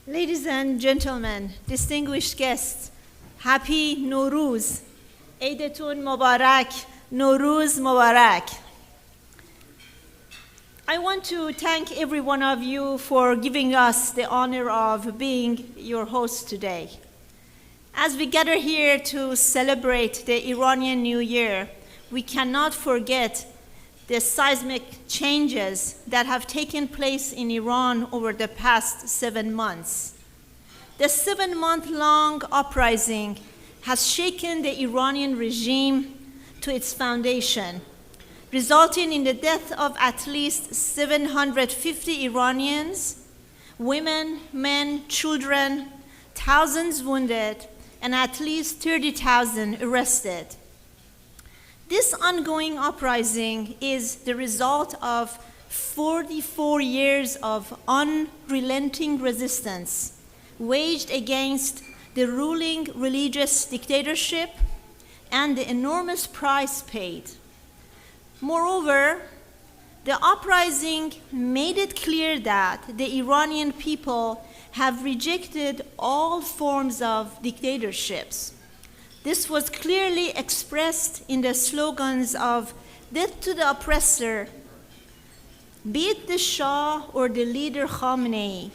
Ladies and gentlemen, distinguished guests, happy Nowruz. Eidetun Mubarak, Nowruz Mubarak. I want to thank every one of you for giving us the honor of being your host today. As we gather here to celebrate the Iranian New Year, we cannot forget the seismic changes that have taken place in Iran over the past 7 months. The 7-month-long uprising has shaken the Iranian regime to its foundation, resulting in the death of at least 750 Iranians, women, men, children, thousands wounded, and at least 30,000 arrested. This ongoing uprising is the result of 44 years of unrelenting resistance waged against the ruling religious dictatorship and the enormous price paid. Moreover, the uprising made it clear that the Iranian people have rejected all forms of dictatorships. This was clearly expressed in the slogans of "Death to the oppressor," "Beat the Shah or the leader Khamenei,"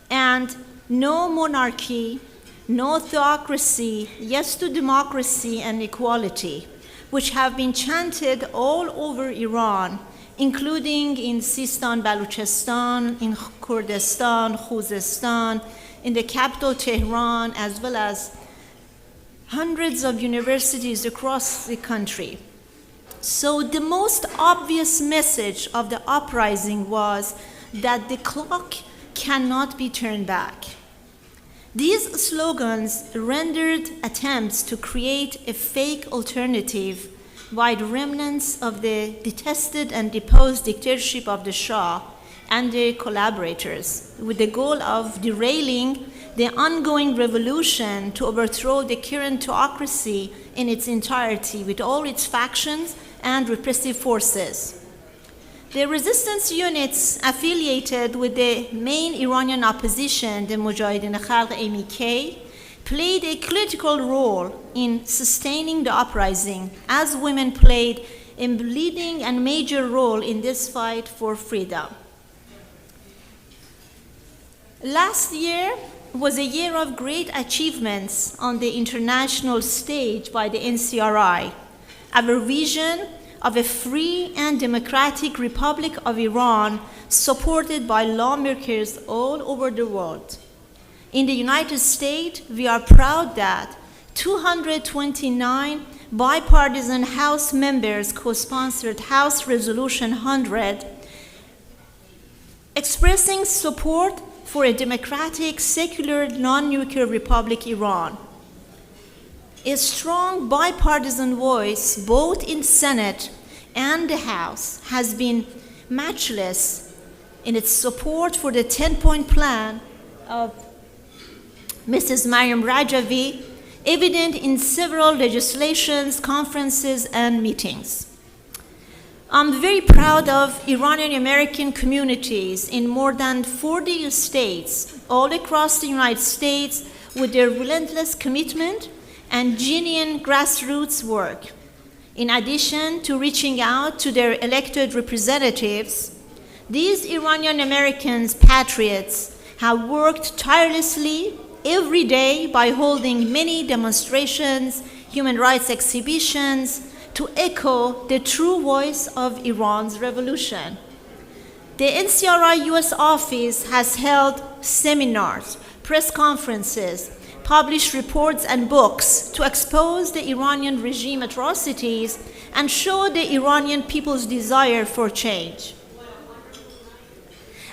and "No monarchy, no theocracy, yes to democracy and equality," which have been chanted all over Iran, including in Sistan, Baluchistan, in Kurdistan, Khuzestan, in the capital Tehran, as well as hundreds of universities across the country. So the most obvious message of the uprising was that the clock cannot be turned back. These slogans rendered attempts to create a fake alternative by the remnants of the detested and deposed dictatorship of the Shah and their collaborators, with the goal of derailing the ongoing revolution to overthrow the current theocracy in its entirety with all its factions and repressive forces. The resistance units affiliated with the main Iranian opposition, the Mujahideen Khalq MEK, played a critical role in sustaining the uprising, as women played a leading and major role in this fight for freedom. Last year was a year of great achievements on the international stage by the NCRI. Our vision of a free and democratic Republic of Iran, supported by lawmakers all over the world. In the United States, we are proud that 229 bipartisan House members co-sponsored House Resolution 100, expressing support for a democratic, secular, non-nuclear Republic Iran. A strong bipartisan voice, both in Senate and the House, has been matchless in its support for the 10-point plan of Mrs. Maryam Rajavi, evident in several legislations, conferences, and meetings. I'm very proud of Iranian American communities in more than 40 states all across the United States with their relentless commitment and genuine grassroots work. In addition to reaching out to their elected representatives, these Iranian Americans, patriots, have worked tirelessly every day by holding many demonstrations, human rights exhibitions, to echo the true voice of Iran's revolution. The NCRI-US office has held seminars, press conferences, published reports and books to expose the Iranian regime atrocities and show the Iranian people's desire for change.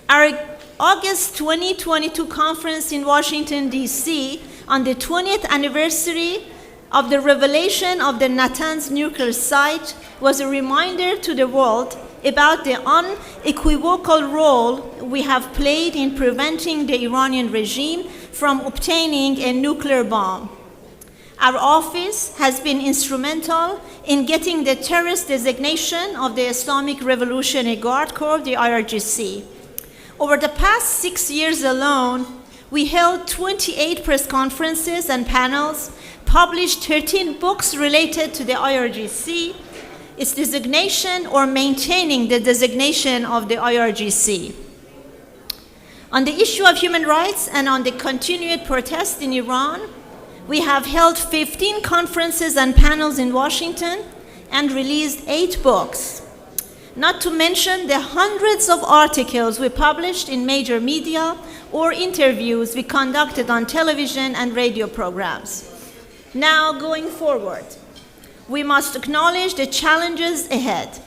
Our August 2022 conference in Washington, D.C. on the 20th anniversary of the revelation of the Natanz nuclear site was a reminder to the world about the unequivocal role we have played in preventing the Iranian regime from obtaining a nuclear bomb. Our office has been instrumental in getting the terrorist designation of the Islamic Revolutionary Guard Corps, the IRGC. Over the past 6 years alone, we held 28 press conferences and panels, published 13 books related to the IRGC, its designation or maintaining the designation of the IRGC. On the issue of human rights and on the continued protest in Iran, we have held 15 conferences and panels in Washington and released 8 books, not to mention the hundreds of articles we published in major media or interviews we conducted on television and radio programs. Now, going forward, we must acknowledge the challenges ahead.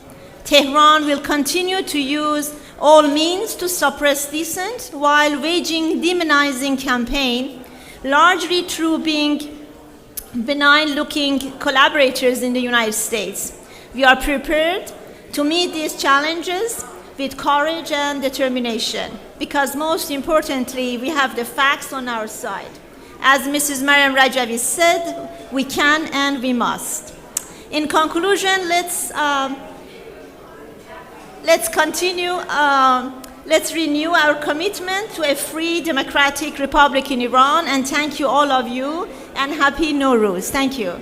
Tehran will continue to use all means to suppress dissent while waging demonizing campaign, largely through being benign-looking collaborators in the United States. We are prepared to meet these challenges with courage and determination, because most importantly, we have the facts on our side. As Mrs. Mariam Rajavi said, we can and we must. In conclusion, let's renew our commitment to a free, democratic republic in Iran, and thank you all of you, and happy Nowruz. Thank you.